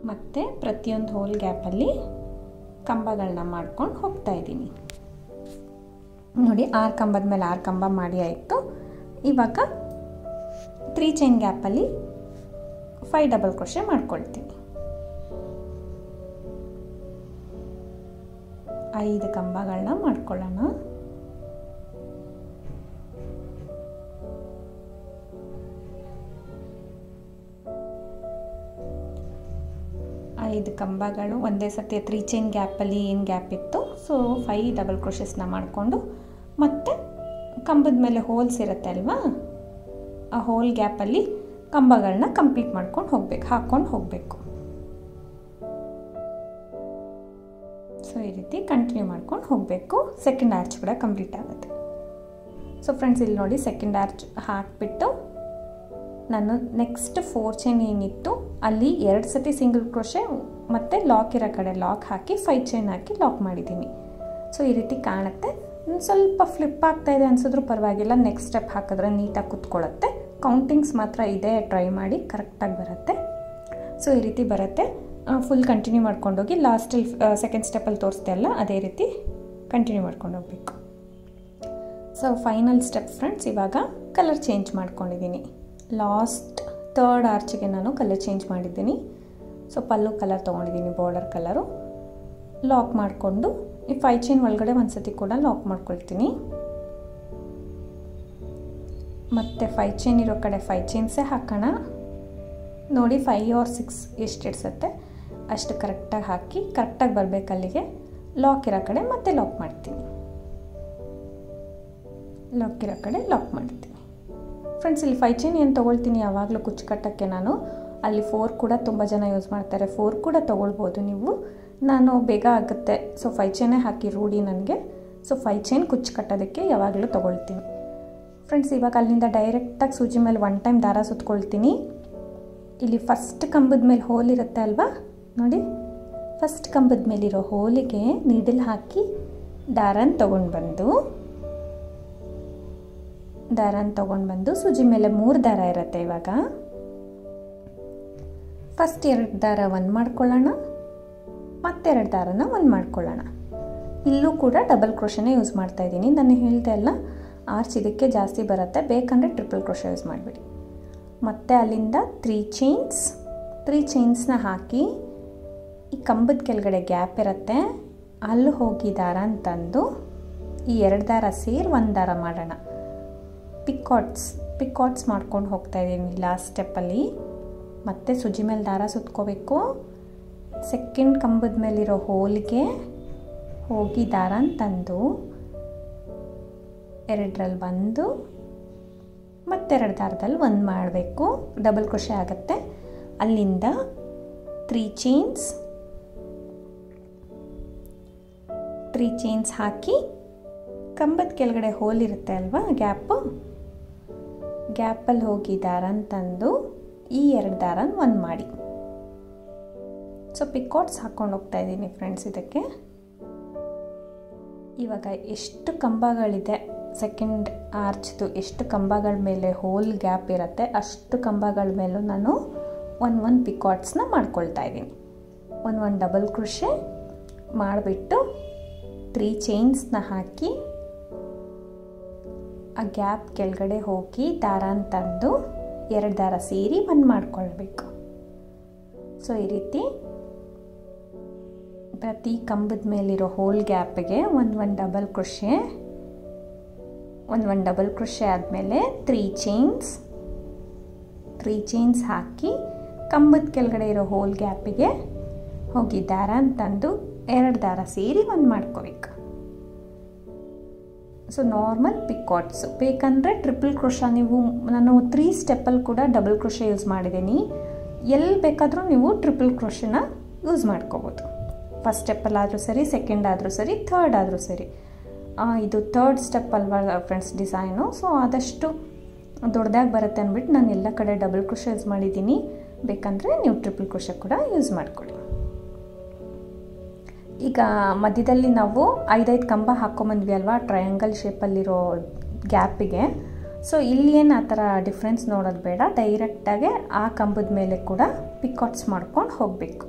ಮತ್ತು ಪ್ರತಿಯೊಂದು ಹೋಲ್ ಗ್ಯಾಪಲ್ಲಿ ಕಂಬಗಳನ್ನ ಮಾಡ್ಕೊಂಡು ಹೋಗ್ತಾ ಇದ್ದೀನಿ ನೋಡಿ. 6 ಕಂಬದ ಮೇಲೆ 6 ಕಂಬ ಮಾಡಿ ಆಯಿತು. ಇವಾಗ 3 ಚೈನ್ ಗ್ಯಾಪಲ್ಲಿ 5 ಡಬಲ್ ಕ್ರೋಶೆ ಮಾಡ್ಕೊಳ್ತೀನಿ. 5 ಕಂಬಗಳನ್ನ ಮಾಡ್ಕೊಳ್ಳೋಣ. ಐದು ಕಂಬಗಳು ಒಂದೇ ಸತಿ 3 ಚೈನ್ ಗ್ಯಾಪಲ್ಲಿ ಏನು ಗ್ಯಾಪ್ ಇತ್ತು, ಸೊ 5 ಡಬಲ್ ಕ್ರೋಶಸ್ನ ಮಾಡಿಕೊಂಡು ಮತ್ತೆ ಕಂಬದ ಮೇಲೆ ಹೋಲ್ಸ್ ಇರುತ್ತೆ ಅಲ್ವಾ, ಆ ಹೋಲ್ ಗ್ಯಾಪಲ್ಲಿ ಕಂಬಗಳನ್ನ ಕಂಪ್ಲೀಟ್ ಮಾಡ್ಕೊಂಡು ಹೋಗ್ಬೇಕು, ಹಾಕ್ಕೊಂಡು ಹೋಗಬೇಕು. ಸೊ ಈ ರೀತಿ ಕಂಟಿನ್ಯೂ ಮಾಡ್ಕೊಂಡು ಹೋಗಬೇಕು. ಸೆಕೆಂಡ್ ಆರ್ಚ್ ಕೂಡ ಕಂಪ್ಲೀಟ್ ಆಗುತ್ತೆ. ಸೊ ಫ್ರೆಂಡ್ಸ್ ಇಲ್ಲಿ ನೋಡಿ, ಸೆಕೆಂಡ್ ಆರ್ಚ್ ಹಾಕಿಬಿಟ್ಟು ನಾನು ನೆಕ್ಸ್ಟ್ 4 ಚೈನ್ ಏನಿತ್ತು ಅಲ್ಲಿ 2 ಸತಿ ಸಿಂಗಲ್ ಕ್ರೋಶೆ ಮತ್ತು ಲಾಕ್ ಇರೋ ಕಡೆ ಲಾಕ್ ಹಾಕಿ 5 ಚೈನ್ ಹಾಕಿ ಲಾಕ್ ಮಾಡಿದ್ದೀನಿ. ಸೊ ಈ ರೀತಿ ಕಾಣುತ್ತೆ. ಸ್ವಲ್ಪ ಫ್ಲಿಪ್ ಆಗ್ತಾ ಇದೆ ಅನ್ಸಿದ್ರು ಪರವಾಗಿಲ್ಲ, ನೆಕ್ಸ್ಟ್ ಸ್ಟೆಪ್ ಹಾಕಿದ್ರೆ ನೀಟಾಗಿ ಕುತ್ಕೊಳ್ಳುತ್ತೆ. ಕೌಂಟಿಂಗ್ಸ್ ಮಾತ್ರ ಇದೆ, ಟ್ರೈ ಮಾಡಿ ಕರೆಕ್ಟಾಗಿ ಬರುತ್ತೆ. ಸೊ ಈ ರೀತಿ ಬರುತ್ತೆ. ಫುಲ್ ಕಂಟಿನ್ಯೂ ಮಾಡ್ಕೊಂಡೋಗಿ ಲಾಸ್ಟಲ್ಲಿ ಸೆಕೆಂಡ್ ಸ್ಟೆಪ್ಪಲ್ಲಿ ತೋರಿಸ್ದೆ ಅಲ್ಲ, ಅದೇ ರೀತಿ ಕಂಟಿನ್ಯೂ ಮಾಡ್ಕೊಂಡು ಹೋಗಬೇಕು. ಸೊ ಫೈನಲ್ ಸ್ಟೆಪ್ ಫ್ರೆಂಡ್ಸ್, ಇವಾಗ ಕಲರ್ ಚೇಂಜ್ ಮಾಡ್ಕೊಂಡಿದ್ದೀನಿ. ಲಾಸ್ಟ್ 3rd ಆರ್ಚಿಗೆ ನಾನು ಕಲರ್ ಚೇಂಜ್ ಮಾಡಿದ್ದೀನಿ. ಸೊ ಪಲ್ಲು ಕಲರ್ ತೊಗೊಂಡಿದ್ದೀನಿ, ಬಾರ್ಡರ್ ಕಲರು. ಲಾಕ್ ಮಾಡಿಕೊಂಡು ಈ 5 ಚೈನ್ ಒಳಗಡೆ ಒಂದು ಸತಿ ಕೂಡ ಲಾಕ್ ಮಾಡ್ಕೊಳ್ತೀನಿ. ಮತ್ತು 5 ಚೈನ್ ಇರೋ ಕಡೆ 5 ಚೈನ್ಸೇ ಹಾಕೋಣ. ನೋಡಿ 5 or 6 ಎಷ್ಟು ಇಡ್ಸತ್ತೆ ಅಷ್ಟು ಕರೆಕ್ಟಾಗಿ ಹಾಕಿ, ಕರೆಕ್ಟಾಗಿ ಬರಬೇಕು ಅಲ್ಲಿಗೆ. ಲಾಕ್ ಇರೋ ಕಡೆ ಮತ್ತೆ ಲಾಕ್ ಮಾಡ್ತೀನಿ, ಲಾಕ್ ಇರೋ ಕಡೆ ಲಾಕ್ ಮಾಡ್ತೀನಿ. ಫ್ರೆಂಡ್ಸ್ ಇಲ್ಲಿ 5 ಚೈನ್ ಏನು ತೊಗೊಳ್ತೀನಿ ಯಾವಾಗಲೂ ಕುಚ್ಚು ಕಟ್ಟೋಕ್ಕೆ ನಾನು, ಅಲ್ಲಿ 4 ಕೂಡ ತುಂಬ ಜನ ಯೂಸ್ ಮಾಡ್ತಾರೆ, 4 ಕೂಡ ತೊಗೊಳ್ಬೋದು ನೀವು. ನಾನು ಬೇಗ ಆಗುತ್ತೆ, ಸೊ 5 ಚೈನೇ ಹಾಕಿ ರೂಢಿ ನನಗೆ. ಸೊ 5 ಚೈನ್ ಕುಚ್ಚು ಕಟ್ಟೋದಕ್ಕೆ ಯಾವಾಗಲೂ ತೊಗೊಳ್ತೀನಿ. ಫ್ರೆಂಡ್ಸ್ ಇವಾಗ ಅಲ್ಲಿಂದ ಡೈರೆಕ್ಟಾಗಿ ಸೂಜಿ ಮೇಲೆ 1 ಟೈಮ್ ದಾರ ಸುತ್ಕೊಳ್ತೀನಿ. ಇಲ್ಲಿ ಫಸ್ಟ್ ಕಂಬದ ಮೇಲೆ ಹೋಲ್ ಇರುತ್ತೆ ಅಲ್ವಾ, ನೋಡಿ ಫಸ್ಟ್ ಕಂಬದ ಮೇಲಿರೋ ಹೋಲಿಗೆ ನೀಡಲ್ ಹಾಕಿ ದಾರನ ತೊಗೊಂಡು ಬಂದು ಸೂಜಿ ಮೇಲೆ 3 ದಾರ ಇರುತ್ತೆ. ಇವಾಗ ಫಸ್ಟ್ 2 ದಾರ 1 ಮಾಡ್ಕೊಳ್ಳೋಣ, ಮತ್ತೆ 2 ದಾರನ 1 ಮಾಡ್ಕೊಳ್ಳೋಣ. ಇಲ್ಲೂ ಕೂಡ ಡಬಲ್ ಕ್ರೋಶನೇ ಯೂಸ್ ಮಾಡ್ತಾ ಇದ್ದೀನಿ. ನಾನು ಹೇಳ್ದೆ ಅಲ್ಲ, ಆರ್ಚ್ ಇದಕ್ಕೆ ಜಾಸ್ತಿ ಬರುತ್ತೆ, ಬೇಕಂದರೆ ಟ್ರಿಪಲ್ ಕ್ರೋಶ ಯೂಸ್ ಮಾಡಿಬಿಡಿ. ಮತ್ತು ಅಲ್ಲಿಂದ 3 ಚೈನ್ಸ್ನ ಹಾಕಿ ಈ ಕಂಬದ ಕೆಳಗಡೆ ಗ್ಯಾಪ್ ಇರುತ್ತೆ, ಅಲ್ಲಿ ಹೋಗಿ ದಾರ ಅಂತಂದು ಈ 2 ದಾರ ಸೇರಿ 1 ದಾರ ಮಾಡೋಣ. ಪಿಕಾಟ್ಸ್ ಮಾಡ್ಕೊಂಡು ಹೋಗ್ತಾ ಇದ್ದೀನಿ ಲಾಸ್ಟ್ ಸ್ಟೆಪ್ಪಲ್ಲಿ. ಮತ್ತೆ ಸುಜಿ ಮೇಲೆ ದಾರ ಸುತ್ಕೋಬೇಕು. ಸೆಕೆಂಡ್ ಕಂಬದ ಮೇಲಿರೋ ಹೋಲ್ಗೆ ಹೋಗಿ ದಾರ ಅಂತಂದು 2ರಲ್ಲಿ ಬಂದು ಮತ್ತೆ 2 ದಾರದಲ್ಲಿ 1 ಮಾಡಬೇಕು, ಡಬಲ್ ಕ್ರೋಶೆ ಆಗುತ್ತೆ. ಅಲ್ಲಿಂದ 3 ಚೈನ್ಸ್ ಹಾಕಿ ಕಂಬದ ಕೆಳಗಡೆ ಹೋಲ್ ಇರುತ್ತೆ ಅಲ್ವಾ, ಗ್ಯಾಪಲ್ಲಿ ಹೋಗಿ ದಾರ ಅಂತಂದು ಈ 2 ದಾರನ 1 ಮಾಡಿ. ಸೊ ಪಿಕಾಟ್ಸ್ ಹಾಕ್ಕೊಂಡು ಹೋಗ್ತಾ ಇದ್ದೀನಿ ಫ್ರೆಂಡ್ಸ್ ಇದಕ್ಕೆ. ಇವಾಗ ಎಷ್ಟು ಕಂಬಗಳಿದೆ ಸೆಕೆಂಡ್ ಆರ್ಚ್ದು, ಎಷ್ಟು ಕಂಬಗಳ ಮೇಲೆ ಹೋಲ್ ಗ್ಯಾಪ್ ಇರುತ್ತೆ ಅಷ್ಟು ಕಂಬಗಳ ಮೇಲೂ ನಾನು 1 ಪಿಕಾಟ್ಸ್ನ ಮಾಡ್ಕೊಳ್ತಾ ಇದ್ದೀನಿ. 1 ಡಬಲ್ ಕ್ರೋಶೆ ಮಾಡಿಬಿಟ್ಟು 3 ಚೈನ್ಸ್ನ ಹಾಕಿ ಆ ಗ್ಯಾಪ್ ಕೆಳಗಡೆ ಹೋಗಿ ದಾರ ಅಂತಂದು 2 ದಾರ ಸೇರಿ 1 ಮಾಡ್ಕೊಳ್ಬೇಕು. ಸೊ ಈ ರೀತಿ ಪ್ರತಿ ಕಂಬದ ಮೇಲಿರೋ ಹೋಲ್ ಗ್ಯಾಪಿಗೆ 1 ಡಬಲ್ ಕ್ರೋಶೆ, 1 ಡಬಲ್ ಕ್ರೋಶೆ ಆದಮೇಲೆ 3 ಚೈನ್ಸ್ ಹಾಕಿ ಕಂಬದ ಕೆಳಗಡೆ ಇರೋ ಹೋಲ್ ಗ್ಯಾಪಿಗೆ ಹೋಗಿ ದಾರ ಅಂತಂದು 2 ದಾರ ಸೇರಿ 1 ಮಾಡ್ಕೋಬೇಕು. ಸೊ ನಾರ್ಮಲ್ ಪಿಕಾಟ್ಸ್ ಬೇಕಂದರೆ ಟ್ರಿಪಲ್ ಕ್ರೋಶ, ನಾನು 3 ಸ್ಟೆಪ್ಪಲ್ಲಿ ಕೂಡ ಡಬಲ್ ಕ್ರೋಶ ಯೂಸ್ ಮಾಡಿದ್ದೀನಿ. ಎಲ್ಲಿ ಬೇಕಾದರೂ ನೀವು ಟ್ರಿಪಲ್ ಕ್ರೋಶನ ಯೂಸ್ ಮಾಡ್ಕೋಬೋದು. ಫಸ್ಟ್ ಸ್ಟೆಪ್ಪಲ್ಲಾದರೂ ಸರಿ, ಸೆಕೆಂಡ್ ಆದರೂ ಸರಿ, ಥರ್ಡ್ ಆದರೂ ಸರಿ. ಇದು 3rd ಸ್ಟೆಪ್ ಅಲ್ವಾ ಫ್ರೆಂಡ್ಸ್ ಡಿಸೈನು, ಸೊ ಆದಷ್ಟು ದೊಡ್ಡದಾಗಿ ಬರುತ್ತೆ ಅಂದ್ಬಿಟ್ಟು ನಾನು ಎಲ್ಲ ಕಡೆ ಡಬಲ್ ಕ್ರೋಶ ಯೂಸ್ ಮಾಡಿದ್ದೀನಿ. ಬೇಕಂದರೆ ನೀವು ಟ್ರಿಪಲ್ ಕ್ರೋಶ ಕೂಡ ಯೂಸ್ ಮಾಡ್ಕೊಳ್ಳಿ. ಈಗ ಮಧ್ಯದಲ್ಲಿ ನಾವು 5 ಕಂಬ ಹಾಕ್ಕೊಂಬಂದ್ವಿ ಅಲ್ವಾ ಟ್ರಯಾಂಗಲ್ ಶೇಪಲ್ಲಿರೋ ಗ್ಯಾಪಿಗೆ. ಸೊ ಇಲ್ಲಿ ಏನು ಆ ಥರ ಡಿಫ್ರೆನ್ಸ್ ನೋಡೋದು ಬೇಡ, ಡೈರೆಕ್ಟಾಗೆ ಆ ಕಂಬದ ಮೇಲೆ ಕೂಡ ಪಿಕಾಟ್ಸ್ ಮಾಡ್ಕೊಂಡು ಹೋಗಬೇಕು.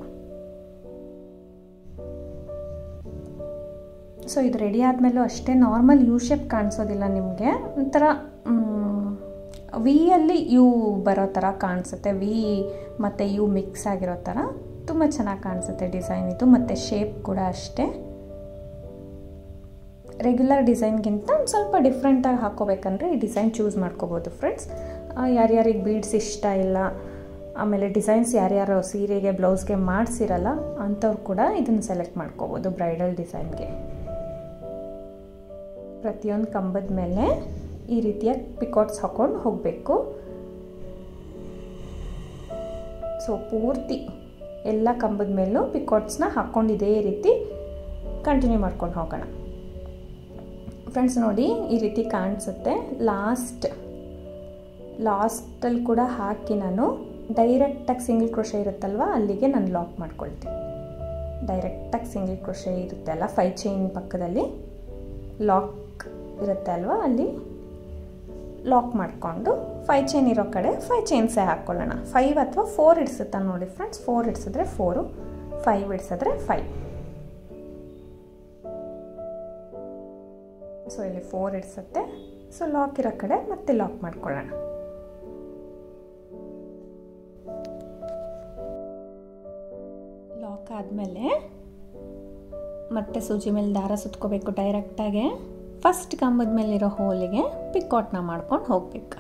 ಸೊ ಇದು ರೆಡಿ ಆದಮೇಲೂ ಅಷ್ಟೇ ನಾರ್ಮಲ್ ಯು ಶೇಪ್ ಕಾಣಿಸೋದಿಲ್ಲ ನಿಮಗೆ, ಒಂಥರ ವಿಯಲ್ಲಿ ಯು ಬರೋ ಥರ ಕಾಣಿಸುತ್ತೆ. ವಿ ಮತ್ತು ಯು ಮಿಕ್ಸ್ ಆಗಿರೋ ಥರ ತುಂಬ ಚೆನ್ನಾಗಿ ಕಾಣಿಸುತ್ತೆ ಡಿಸೈನ್ ಇದು. ಮತ್ತು ಶೇಪ್ ಕೂಡ ಅಷ್ಟೇ ರೆಗ್ಯುಲರ್ ಡಿಸೈನ್ಗಿಂತ ಒಂದು ಸ್ವಲ್ಪ ಡಿಫ್ರೆಂಟಾಗಿ ಹಾಕ್ಕೋಬೇಕಂದ್ರೆ ಈ ಡಿಸೈನ್ ಚೂಸ್ ಮಾಡ್ಕೋಬೋದು ಫ್ರೆಂಡ್ಸ್. ಯಾರ್ಯಾರಿಗೆ ಬೀಡ್ಸ್ ಇಷ್ಟ ಇಲ್ಲ, ಆಮೇಲೆ ಡಿಸೈನ್ಸ್ ಯಾರ್ಯಾರು ಸೀರೆಗೆ ಬ್ಲೌಸ್ಗೆ ಮಾಡಿಸಿರಲ್ಲ ಅಂಥವ್ರು ಕೂಡ ಇದನ್ನು ಸೆಲೆಕ್ಟ್ ಮಾಡ್ಕೋಬೋದು ಬ್ರೈಡಲ್ ಡಿಸೈನ್ಗೆ. ಪ್ರತಿಯೊಂದು ಕಂಬದ ಮೇಲೆ ಈ ರೀತಿಯ ಪಿಕಾಟ್ಸ್ ಹಾಕ್ಕೊಂಡು ಹೋಗಬೇಕು. ಸೊ ಪೂರ್ತಿ ಎಲ್ಲ ಕಂಬದ ಮೇಲೂ ಪಿಕಾಟ್ಸ್ನ ಹಾಕ್ಕೊಂಡು ಇದೇ ರೀತಿ ಕಂಟಿನ್ಯೂ ಮಾಡ್ಕೊಂಡು ಹೋಗೋಣ ಫ್ರೆಂಡ್ಸ್. ನೋಡಿ ಈ ರೀತಿ ಕಾಣಿಸುತ್ತೆ. ಲಾಸ್ಟಲ್ಲಿ ಕೂಡ ಹಾಕಿ ನಾನು ಡೈರೆಕ್ಟಾಗಿ ಸಿಂಗಲ್ ಕ್ರೋಶೆ ಇರುತ್ತಲ್ವ ಅಲ್ಲಿಗೆ ನಾನು ಲಾಕ್ ಮಾಡ್ಕೊಳ್ತೀನಿ. ಡೈರೆಕ್ಟಾಗಿ ಸಿಂಗಲ್ ಕ್ರೋಶೆ ಇರುತ್ತೆ ಅಲ್ಲ, 5 ಚೈನ್ ಪಕ್ಕದಲ್ಲಿ ಲಾಕ್ ಇರುತ್ತೆ ಅಲ್ವ, ಅಲ್ಲಿ ಲಾಕ್ ಮಾಡಿಕೊಂಡು 5 ಚೈನ್ ಇರೋ ಕಡೆ 5 ಚೈನ್ಸೇ ಹಾಕ್ಕೊಳ್ಳೋಣ. 5 ಅಥವಾ 4 ಇಡಿಸುತ್ತಾ ನೋಡಿ ಫ್ರೆಂಡ್ಸ್. 4 ಇಡಿಸಿದ್ರೆ 4, 5 ಇಡಿಸಿದ್ರೆ 5. ಸೊ ಇಲ್ಲಿ 4 ಇಡಿಸುತ್ತೆ. ಸೊ ಲಾಕ್ ಇರೋ ಕಡೆ ಮತ್ತೆ ಲಾಕ್ ಮಾಡ್ಕೊಳ್ಳೋಣ. ಲಾಕ್ ಆದಮೇಲೆ ಮತ್ತೆ ಸೂಜಿ ಮೇಲೆ ದಾರ ಸುತ್ಕೋಬೇಕು ಡೈರೆಕ್ಟಾಗೆ. ಫಸ್ಟ್ ಕಂಬದ ಮೇಲಿರೋ ಹೋಲಿಗೆ ಪಿಕಾಟ್ನ ಮಾಡ್ಕೊಂಡು ಹೋಗ್ಬೇಕು.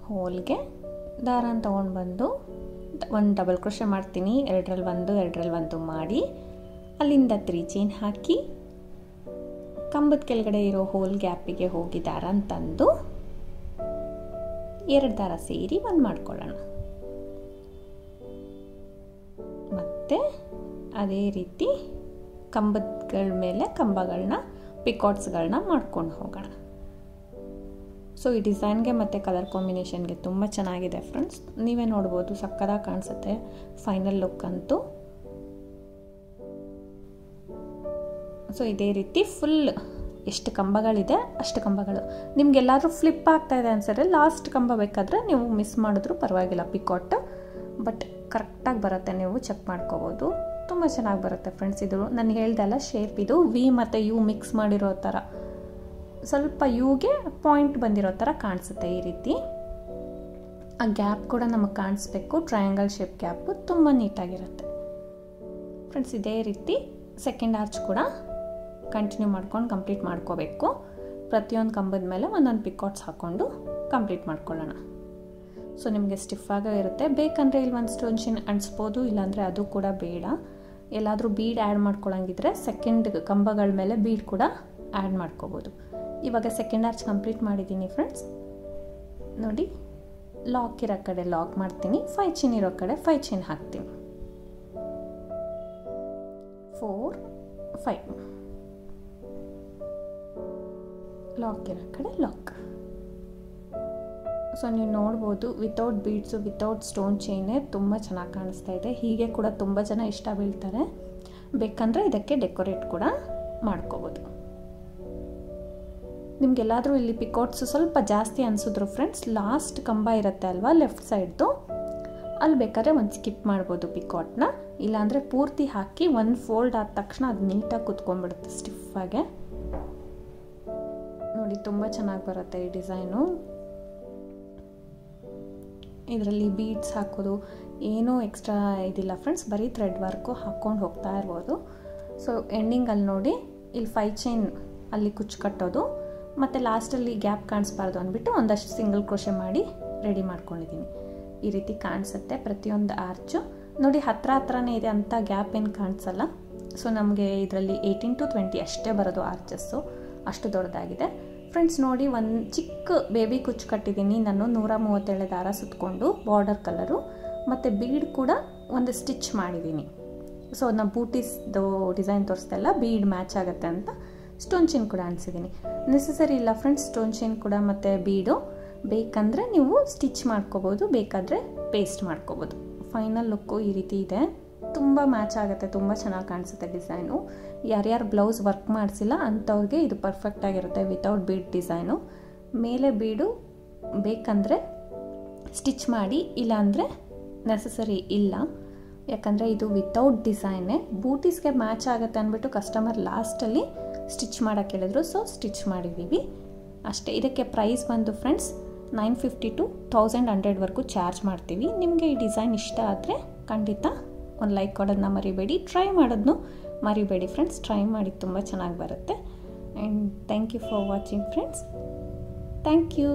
ಹೋಲ್ಗೆ ದಾರನ ತೊಗೊಂಡು ಬಂದು ಒಂದು ಡಬಲ್ ಕ್ರೋಶೆ ಮಾಡ್ತೀನಿ. 2ರಲ್ಲಿ 1 2ರಲ್ಲಿ 1 ಮಾಡಿ ಅಲ್ಲಿಂದ 3 ಚೈನ್ ಹಾಕಿ ಕಂಬದ ಕೆಳಗಡೆ ಇರೋ ಹೋಲ್ ಗ್ಯಾಪಿಗೆ ಹೋಗಿ ದಾರನ ತಂದು 2 ದಾರ ಸೇರಿ 1 ಮಾಡ್ಕೊಳ್ಳೋಣ. ಮತ್ತು ಅದೇ ರೀತಿ ಕಂಬಗಳ ಮೇಲೆ ಕಂಬಗಳನ್ನ ಪಿಕಾಟ್ಸ್ಗಳನ್ನ ಮಾಡ್ಕೊಂಡು ಹೋಗೋಣ. ಸೊ ಈ ಡಿಸೈನ್ಗೆ ಮತ್ತು ಕಲರ್ ಕಾಂಬಿನೇಷನ್ಗೆ ತುಂಬ ಚೆನ್ನಾಗಿದೆ ಫ್ರೆಂಡ್ಸ್. ನೀವೇ ನೋಡ್ಬೋದು, ಸಕ್ಕತ್ತಾಗಿ ಕಾಣಿಸುತ್ತೆ ಫೈನಲ್ ಲುಕ್ ಅಂತೂ. ಸೊ ಇದೇ ರೀತಿ ಫುಲ್ ಎಷ್ಟು ಕಂಬಗಳಿದೆ ಅಷ್ಟು ಕಂಬಗಳು. ನಿಮಗೆಲ್ಲಾದರೂ ಫ್ಲಿಪ್ ಆಗ್ತಾಯಿದೆ ಅನ್ಸಿದ್ರೆ ಲಾಸ್ಟ್ ಕಂಬ ಬೇಕಾದರೆ ನೀವು ಮಿಸ್ ಮಾಡಿದ್ರೂ ಪರವಾಗಿಲ್ಲ ಪಿಕಾಟ್, ಬಟ್ ಕರೆಕ್ಟಾಗಿ ಬರುತ್ತೆ, ನೀವು ಚೆಕ್ ಮಾಡ್ಕೋಬೋದು. ತುಂಬ ಚೆನ್ನಾಗಿ ಬರುತ್ತೆ ಫ್ರೆಂಡ್ಸ್. ಇದು ನಾನು ಹೇಳ್ದಲ್ಲ ಶೇಪ್, ಇದು ವಿ ಮತ್ತು ಯು ಮಿಕ್ಸ್ ಮಾಡಿರೋ ಥರ, ಸ್ವಲ್ಪ ಯುಗೆ ಪಾಯಿಂಟ್ ಬಂದಿರೋ ಥರ ಕಾಣಿಸುತ್ತೆ ಈ ರೀತಿ. ಆ ಗ್ಯಾಪ್ ಕೂಡ ನಮಗೆ ಕಾಣಿಸ್ಬೇಕು, ಟ್ರಯಾಂಗಲ್ ಶೇಪ್ ಗ್ಯಾಪು ತುಂಬ ನೀಟಾಗಿರುತ್ತೆ ಫ್ರೆಂಡ್ಸ್. ಇದೇ ರೀತಿ ಸೆಕೆಂಡ್ ಆರ್ಚ್ ಕೂಡ ಕಂಟಿನ್ಯೂ ಮಾಡ್ಕೊಂಡು ಕಂಪ್ಲೀಟ್ ಮಾಡ್ಕೋಬೇಕು. ಪ್ರತಿಯೊಂದು ಕಂಬದ ಮೇಲೆ ಒಂದೊಂದು ಪಿಕಾಟ್ಸ್ ಹಾಕ್ಕೊಂಡು ಕಂಪ್ಲೀಟ್ ಮಾಡ್ಕೊಳ್ಳೋಣ. ಸೊ ನಿಮಗೆ ಸ್ಟಿಫಾಗೇ ಇರುತ್ತೆ. ಬೇಕಂದರೆ ಇಲ್ಲಿ ಒಂದು ಸ್ಟೋನ್ ಚೈನ್ ಅಂಟಿಸ್ಬೋದು, ಇಲ್ಲಾಂದರೆ ಅದು ಕೂಡ ಬೇಡ. ಎಲ್ಲಾದರೂ ಬೀಡ್ ಆ್ಯಡ್ ಮಾಡ್ಕೊಳ್ಳೋಂಗಿದ್ರೆ ಸೆಕೆಂಡ್ ಕಂಬಗಳ ಮೇಲೆ ಬೀಡ್ ಕೂಡ ಆ್ಯಡ್ ಮಾಡ್ಕೋಬೋದು. ಇವಾಗ ಸೆಕೆಂಡ್ ಆರ್ಚ್ ಕಂಪ್ಲೀಟ್ ಮಾಡಿದ್ದೀನಿ ಫ್ರೆಂಡ್ಸ್. ನೋಡಿ, ಲಾಕ್ ಇರೋ ಕಡೆ ಲಾಕ್ ಮಾಡ್ತೀನಿ, 5 ಚೈನ್ ಇರೋ ಕಡೆ 5 ಚೈನ್ ಹಾಕ್ತೀನಿ. 4 5 ಲಾಕ್ ಇರೋ ಕಡೆ ಲಾಕ್. ಸೊ ನೀವು ನೋಡ್ಬೋದು ವಿತೌಟ್ ಬೀಡ್ಸು, ವಿತೌಟ್ ಸ್ಟೋನ್ ಚೈನೇ ತುಂಬ ಚೆನ್ನಾಗಿ ಕಾಣಿಸ್ತಾ ಇದೆ. ಹೀಗೆ ಕೂಡ ತುಂಬ ಜನ ಇಷ್ಟ ಬೀಳ್ತಾರೆ. ಬೇಕಂದರೆ ಇದಕ್ಕೆ ಡೆಕೋರೇಟ್ ಕೂಡ ಮಾಡ್ಕೋಬೋದು. ನಿಮಗೆಲ್ಲಾದರೂ ಇಲ್ಲಿ ಪಿಕಾಟ್ಸು ಸ್ವಲ್ಪ ಜಾಸ್ತಿ ಅನಿಸಿದ್ರು ಫ್ರೆಂಡ್ಸ್, ಲಾಸ್ಟ್ ಕಂಬ ಇರುತ್ತೆ ಅಲ್ವಾ ಲೆಫ್ಟ್ ಸೈಡ್ದು, ಅಲ್ಲಿ ಬೇಕಾದ್ರೆ ಒಂದು ಸ್ಕಿಪ್ ಮಾಡ್ಬೋದು ಪಿಕಾಟ್ನ. ಇಲ್ಲಾಂದರೆ ಪೂರ್ತಿ ಹಾಕಿ ಒಂದು ಫೋಲ್ಡ್ ಆದ ತಕ್ಷಣ ಅದು ನೀಟಾಗಿ ಕುತ್ಕೊಂಡ್ಬಿಡುತ್ತೆ ಸ್ಟಿಫಾಗೆ. ನೋಡಿ ತುಂಬ ಚೆನ್ನಾಗಿ ಬರುತ್ತೆ ಈ ಡಿಸೈನು. ಇದರಲ್ಲಿ ಬೀಡ್ಸ್ ಹಾಕೋದು ಏನೂ ಎಕ್ಸ್ಟ್ರಾ ಇದಿಲ್ಲ ಫ್ರೆಂಡ್ಸ್, ಬರೀ ಥ್ರೆಡ್ ವರ್ಕು ಹಾಕ್ಕೊಂಡು ಹೋಗ್ತಾ ಇರ್ಬೋದು. ಸೊ ಎಂಡಿಂಗಲ್ಲಿ ನೋಡಿ ಇಲ್ಲಿ 5 ಚೈನ್ ಅಲ್ಲಿ ಕುಚ್ಚು ಕಟ್ಟೋದು, ಮತ್ತು ಲಾಸ್ಟಲ್ಲಿ ಗ್ಯಾಪ್ ಕಾಣಿಸ್ಬಾರ್ದು ಅಂದ್ಬಿಟ್ಟು ಒಂದಷ್ಟು ಸಿಂಗಲ್ ಕ್ರೋಶೆ ಮಾಡಿ ರೆಡಿ ಮಾಡ್ಕೊಂಡಿದ್ದೀನಿ. ಈ ರೀತಿ ಕಾಣಿಸುತ್ತೆ ಪ್ರತಿಯೊಂದು ಆರ್ಚು. ನೋಡಿ ಹತ್ರನೇ ಇದೆ ಅಂತ ಗ್ಯಾಪ್ ಏನು ಕಾಣಿಸಲ್ಲ. ಸೊ ನಮಗೆ ಇದರಲ್ಲಿ 18 to 20 ಅಷ್ಟೇ ಬರೋದು ಆರ್ಚಸ್ಸು, ಅಷ್ಟು ದೊಡ್ಡದಾಗಿದೆ ಫ್ರೆಂಡ್ಸ್. ನೋಡಿ ಒಂದು ಚಿಕ್ಕ ಬೇಬಿ ಕುಚ್ಚು ಕಟ್ಟಿದ್ದೀನಿ ನಾನು, 137 ದಾರ ಸುತ್ತಕೊಂಡು ಬಾರ್ಡರ್ ಕಲರು, ಮತ್ತು ಬೀಡ್ ಕೂಡ ಒಂದು ಸ್ಟಿಚ್ ಮಾಡಿದ್ದೀನಿ. ಸೊ ನಾನು ಬೂಟೀಸ್ದು ಡಿಸೈನ್ ತೋರಿಸ್ದೆಲ್ಲ ಬೀಡ್ ಮ್ಯಾಚ್ ಆಗುತ್ತೆ ಅಂತ ಸ್ಟೋನ್ ಚೈನ್ ಕೂಡ ಅನಿಸಿದ್ದೀನಿ. ನೆಸಸರಿ ಇಲ್ಲ ಫ್ರೆಂಡ್ಸ್ ಸ್ಟೋನ್ ಚೈನ್ ಕೂಡ ಮತ್ತು ಬೀಡು. ಬೇಕಂದರೆ ನೀವು ಸ್ಟಿಚ್ ಮಾಡ್ಕೋಬೋದು, ಬೇಕಾದರೆ ಪೇಸ್ಟ್ ಮಾಡ್ಕೋಬೋದು. ಫೈನಲ್ ಲುಕ್ಕು ಈ ರೀತಿ ಇದೆ. ತುಂಬ ಮ್ಯಾಚ್ ಆಗುತ್ತೆ, ತುಂಬ ಚೆನ್ನಾಗಿ ಕಾಣಿಸುತ್ತೆ ಡಿಸೈನು. ಯಾರ್ಯಾರು ಬ್ಲೌಸ್ ವರ್ಕ್ ಮಾಡಿಸಿಲ್ಲ ಅಂಥವ್ರಿಗೆ ಇದು ಪರ್ಫೆಕ್ಟಾಗಿರುತ್ತೆ ವಿತೌಟ್ ಬೀಡ್ ಡಿಸೈನು. ಮೇಲೆ ಬೀಡು ಬೇಕಂದರೆ ಸ್ಟಿಚ್ ಮಾಡಿ, ಇಲ್ಲಾಂದರೆ ನೆಸಸರಿ ಇಲ್ಲ. ಯಾಕಂದರೆ ಇದು ವಿತೌಟ್ ಡಿಸೈನೇ. ಬೂಟೀಸ್ಗೆ ಮ್ಯಾಚ್ ಆಗುತ್ತೆ ಅಂದ್ಬಿಟ್ಟು ಕಸ್ಟಮರ್ ಲಾಸ್ಟಲ್ಲಿ ಸ್ಟಿಚ್ ಮಾಡೋಕ್ಕೆ ಹೇಳಿದ್ರು, ಸೊ ಸ್ಟಿಚ್ ಮಾಡಿದ್ದೀವಿ ಅಷ್ಟೇ. ಇದಕ್ಕೆ ಪ್ರೈಸ್ ಬಂದು ಫ್ರೆಂಡ್ಸ್ 950 to 1100ವರೆಗೂ ಚಾರ್ಜ್ ಮಾಡ್ತೀವಿ. ನಿಮಗೆ ಈ ಡಿಸೈನ್ ಇಷ್ಟ ಆದರೆ ಖಂಡಿತ ಒಂದು ಲೈಕ್ ಕೊಡೋದನ್ನ ಮರಿಬೇಡಿ, ಟ್ರೈ ಮಾಡೋದನ್ನು ಮರಿಬೇಡಿ ಫ್ರೆಂಡ್ಸ್. ಟ್ರೈ ಮಾಡಿ, ತುಂಬ ಚೆನ್ನಾಗಿ ಬರುತ್ತೆ. And thank you for watching friends. Thank you.